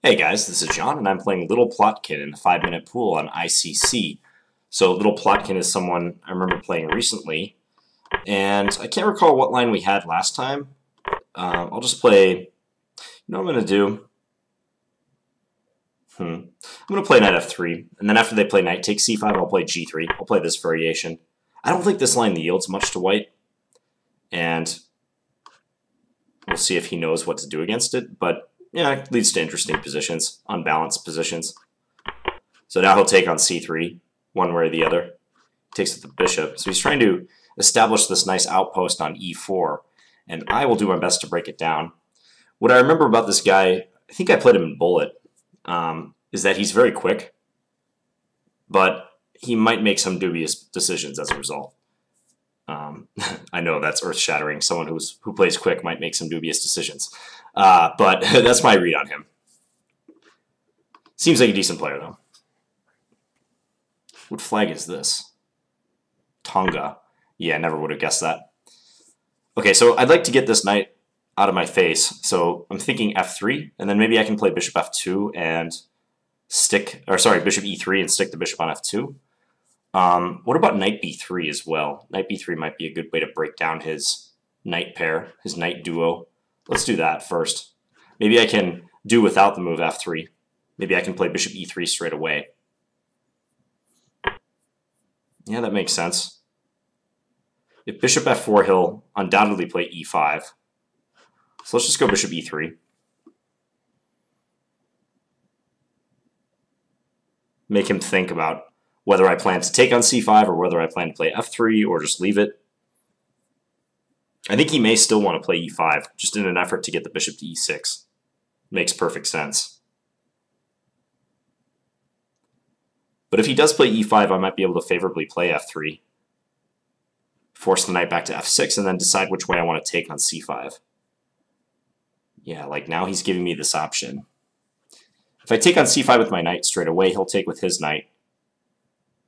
Hey guys, this is John, and I'm playing Littleplotkin in the 5-minute pool on ICC. So Littleplotkin is someone I remember playing recently, and I can't recall what line we had last time. I'll just play, you know what I'm going to do? I'm going to play knight f3, and then after they play knight takes c5, I'll play g3. I'll play this variation. I don't think this line yields much to white, and we'll see if he knows what to do against it, but yeah, it leads to interesting positions, unbalanced positions. So now he'll take on c3, one way or the other. He takes with the bishop. So he's trying to establish this nice outpost on e4, and I will do my best to break it down. What I remember about this guy, I think I played him in Bullet, is that he's very quick, but he might make some dubious decisions as a result. I know that's earth-shattering. Someone who plays quick might make some dubious decisions. But that's my read on him. Seems like a decent player, though. What flag is this? Tonga. Yeah, I never would have guessed that. Okay, so I'd like to get this knight out of my face. So I'm thinking f3, and then maybe I can play bishop f2 and stick, or sorry, bishop e3 and stick the bishop on f2. What about knight b3 as well? Knight b3 might be a good way to break down his knight pair, his knight duo. Let's do that first. Maybe I can do without the move f3. Maybe I can play bishop e3 straight away. Yeah, that makes sense. If bishop f4, he'll undoubtedly play e5. So let's just go bishop e3. Make him think about whether I plan to take on c5 or whether I plan to play f3 or just leave it. I think he may still want to play e5, just in an effort to get the bishop to e6. Makes perfect sense. But if he does play e5, I might be able to favorably play f3, force the knight back to f6, and then decide which way I want to take on c5. Yeah, like now he's giving me this option. If I take on c5 with my knight straight away, he'll take with his knight,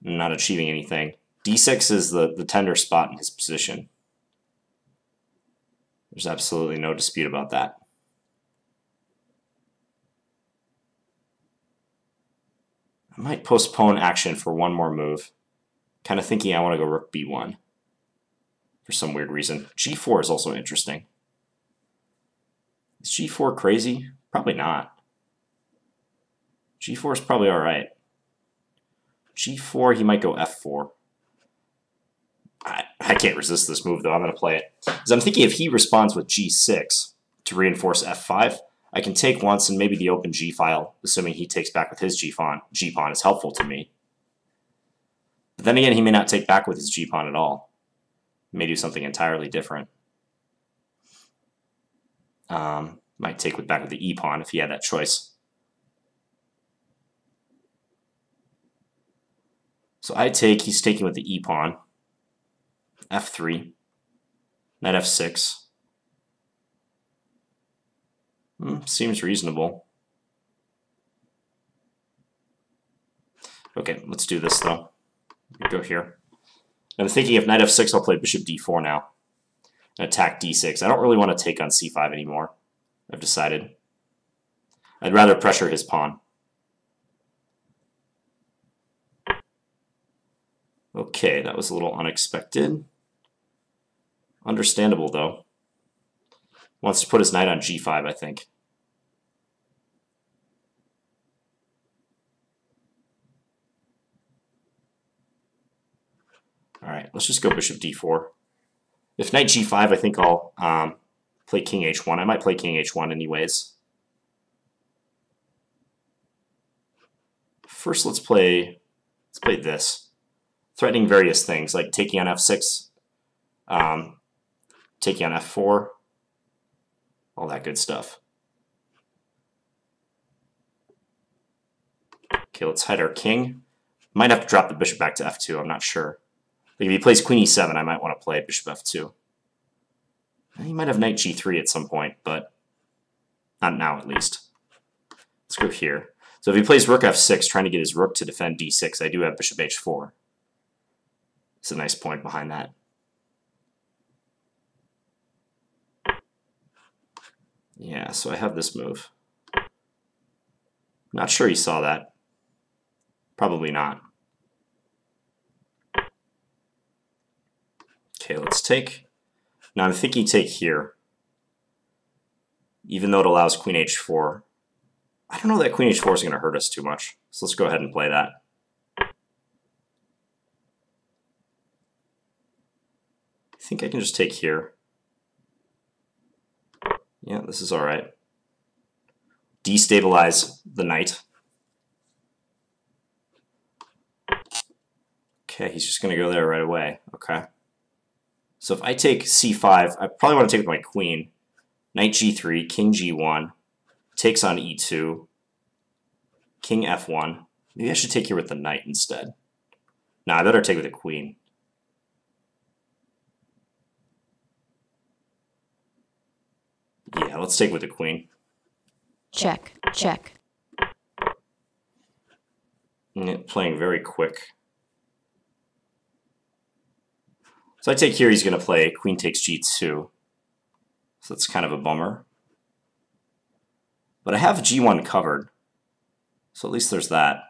not achieving anything. d6 is the tender spot in his position. There's absolutely no dispute about that. I might postpone action for one more move. Kind of thinking I want to go rook b1 for some weird reason. g4 is also interesting. Is g4 crazy? Probably not. g4 is probably all right. g4, he might go f4. I can't resist this move, though. I'm going to play it. Because I'm thinking if he responds with g6 to reinforce f5, I can take once and maybe the open g file, assuming he takes back with his g-pawn, is helpful to me. But then again, he may not take back with his g-pawn at all. He may do something entirely different. Might take back with the e-pawn if he had that choice. So I take, he's taking with the e-pawn, f3, knight f6. Seems reasonable. Okay, let's do this though. Go here. I'm thinking if knight f6, I'll play bishop d4 now and attack d6. I don't really want to take on c5 anymore, I've decided. I'd rather pressure his pawn. Okay, that was a little unexpected. Understandable, though. Wants to put his knight on g5, I think. All right, let's just go bishop d4. If knight g5, I think I'll play king h1. I might play king h1 anyways. First, let's play this. Threatening various things, like taking on f6, taking on f4, all that good stuff. Okay, let's hide our king. Might have to drop the bishop back to f2, I'm not sure. Like if he plays queen e7, I might want to play bishop f2. He might have knight g3 at some point, but not now at least. Let's go here. So if he plays rook f6, trying to get his rook to defend d6, I do have bishop h4. It's a nice point behind that. Yeah, so I have this move. Not sure he saw that. Probably not. Okay, let's take. Now I'm thinking take here. Even though it allows queen h4. I don't know that queen h4 is going to hurt us too much. So let's go ahead and play that. I think I can just take here. Yeah, this is all right. Destabilize the knight. Okay, he's just going to go there right away. Okay. So if I take c5, I probably want to take with my queen. Knight g3, king g1, takes on e2, king f1. Maybe I should take here with the knight instead. Nah, I better take with the queen. Yeah, let's take with the queen. Check, check. Playing very quick. So I take here, he's going to play queen takes g2. So that's kind of a bummer. But I have g1 covered. So at least there's that.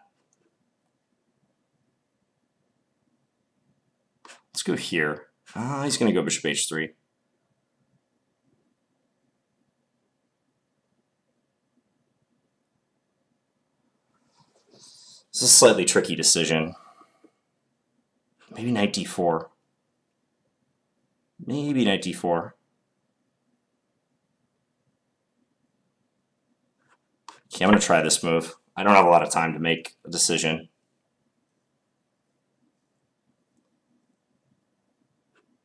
Let's go here. He's going to go bishop h3. This is a slightly tricky decision. Maybe knight d4. Maybe knight d4. Okay, I'm going to try this move. I don't have a lot of time to make a decision.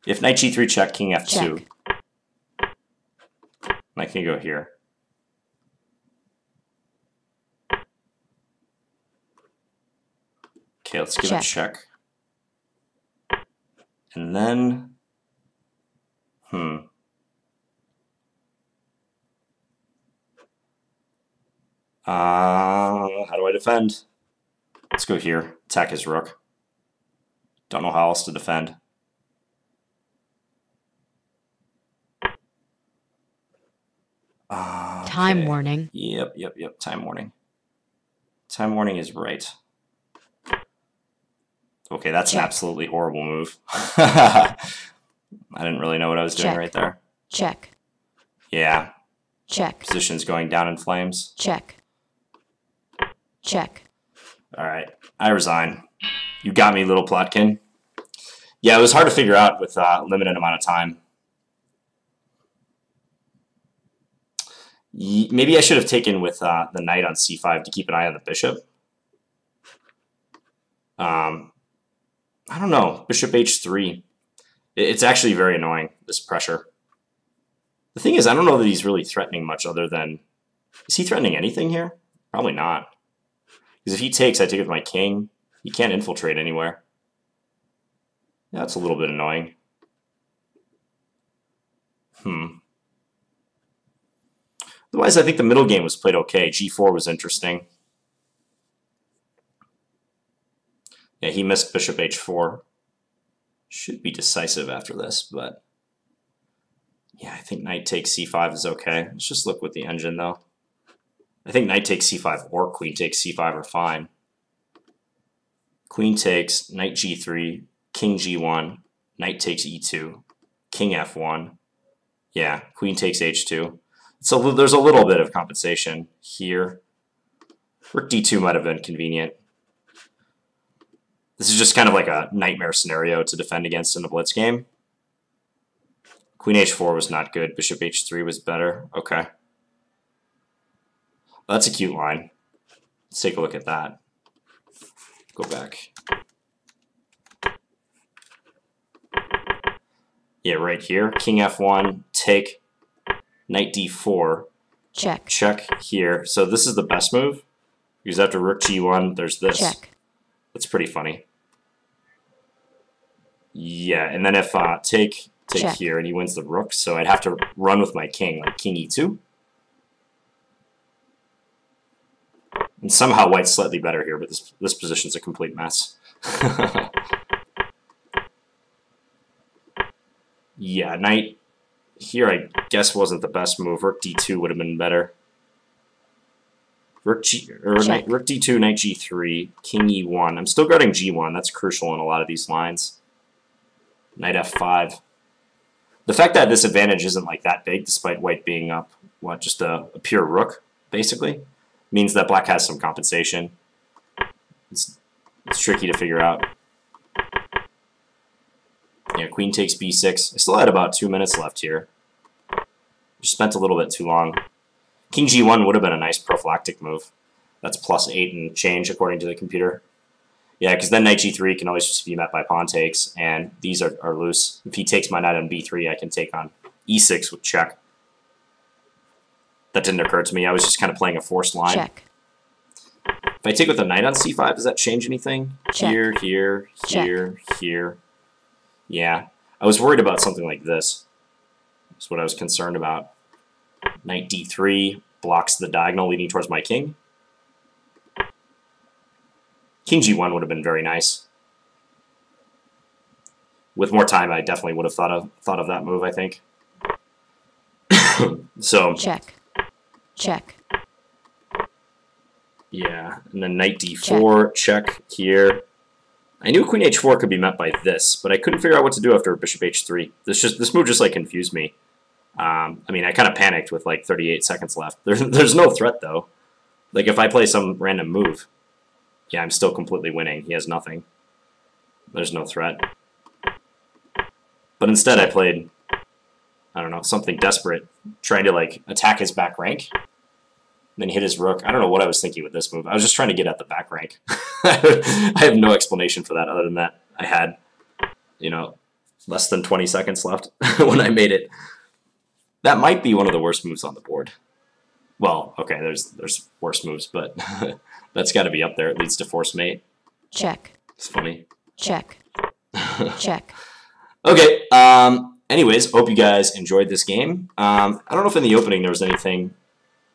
If knight g3 check, king f2. Check. I can go here. Okay, let's give it a check. And then, how do I defend? Let's go here. Attack his rook. Don't know how else to defend. Time warning. Yep. Time warning. Time warning is right. Okay, that's an absolutely horrible move. I didn't really know what I was doing right there. Check. Yeah. Check. Position's going down in flames. Check. Check. All right, I resign. You got me, littleplotkin. Yeah, it was hard to figure out with a limited amount of time. Maybe I should have taken with the knight on c5 to keep an eye on the bishop. I don't know. Bishop h3. It's actually very annoying, this pressure. The thing is, I don't know that he's really threatening much other than... Is he threatening anything here? Probably not. Because if he takes, I take it with my king. He can't infiltrate anywhere. Yeah, that's a little bit annoying. Otherwise, I think the middle game was played okay. g4 was interesting. Yeah, he missed bishop h4. Should be decisive after this, but... Yeah, I think knight takes c5 is okay. Let's just look with the engine, though. I think knight takes c5 or queen takes c5 are fine. Queen takes, knight g3, king g1, knight takes e2, king f1. Yeah, queen takes h2. So there's a little bit of compensation here. Rook d2 might have been convenient. This is just kind of like a nightmare scenario to defend against in a blitz game. Queen h4 was not good. Bishop h3 was better. Okay. Well, that's a cute line. Let's take a look at that. Go back. Yeah, right here. King f1, take, knight d4. Check. Check here. So this is the best move. Because after rook g1, there's this. Check. That's pretty funny. Yeah, and then if take check here, and he wins the rook, so I'd have to run with my king, like king e2. And somehow white's slightly better here, but this position's a complete mess. Yeah, knight here I guess wasn't the best move. Rook d2 would have been better. Rook D2, Knight G3, King E1. I'm still guarding G1. That's crucial in a lot of these lines. Knight F5. The fact that this advantage isn't like that big, despite white being up, what, just a pure rook, basically, means that black has some compensation. It's tricky to figure out. Yeah, queen takes b6. I still had about 2 minutes left here. Just spent a little bit too long. King G1 would have been a nice prophylactic move. That's +8 and change according to the computer. Yeah, because then Knight G3 can always just be met by pawn takes, and these are loose. If he takes my knight on B3, I can take on E6 with check. That didn't occur to me. I was just kind of playing a forced line. Check. If I take with the knight on C5, does that change anything? Check. Here, here, Check. here. Yeah, I was worried about something like this. That's what I was concerned about. Knight D3 blocks the diagonal leading towards my king. King G1 would have been very nice. With more time, I definitely would have thought of that move, I think. So Check. Check. Yeah, and then Knight D4, check here. I knew Queen H4 could be met by this, but I couldn't figure out what to do after Bishop H3. This move just like confused me. I mean, I kind of panicked with like 38 seconds left. There's no threat though. Like if I play some random move, yeah, I'm still completely winning. He has nothing. There's no threat. But instead I played, I don't know, something desperate, trying to like attack his back rank, then hit his rook. I don't know what I was thinking with this move. I was just trying to get at the back rank. I have no explanation for that other than that I had, you know, less than 20 seconds left when I made it. That might be one of the worst moves on the board. Well, okay, there's worse moves, but that's got to be up there. It leads to force mate. Check. It's funny. Check. Check. Okay. Anyways, hope you guys enjoyed this game. I don't know if in the opening there was anything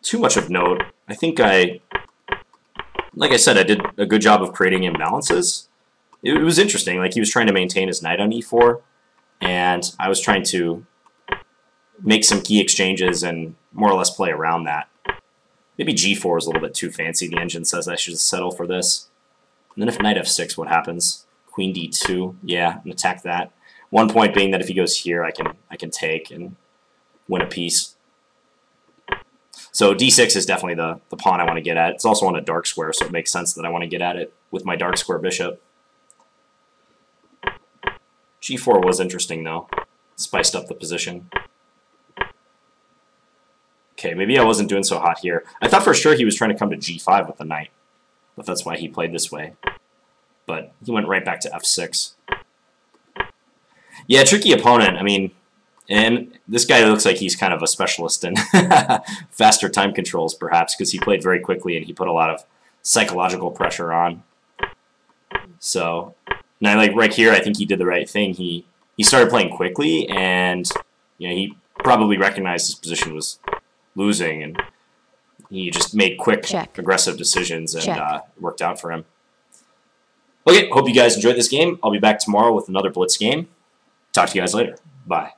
too much of note. I think like I said, I did a good job of creating imbalances. It was interesting. Like he was trying to maintain his knight on e4, and I was trying to make some key exchanges and more or less play around that. Maybe g4 is a little bit too fancy. The engine says I should settle for this. And then if knight f6, what happens? Queen d2. Yeah, and attack that. One point being that if he goes here, I can take and win a piece. So d6 is definitely the pawn I want to get at. It's also on a dark square, so it makes sense that I want to get at it with my dark square bishop. g4 was interesting, though. Spiced up the position. Okay, maybe I wasn't doing so hot here. I thought for sure he was trying to come to g5 with the knight, but that's why he played this way. But he went right back to f6. Yeah, tricky opponent. I mean, and this guy looks like he's kind of a specialist in faster time controls, perhaps, because he played very quickly and he put a lot of psychological pressure on. So, now like right here, I think he did the right thing. He started playing quickly, and you know he probably recognized his position was losing, and he just made quick, aggressive decisions, and it worked out for him. Okay, hope you guys enjoyed this game. I'll be back tomorrow with another Blitz game. Talk to you guys later. Bye.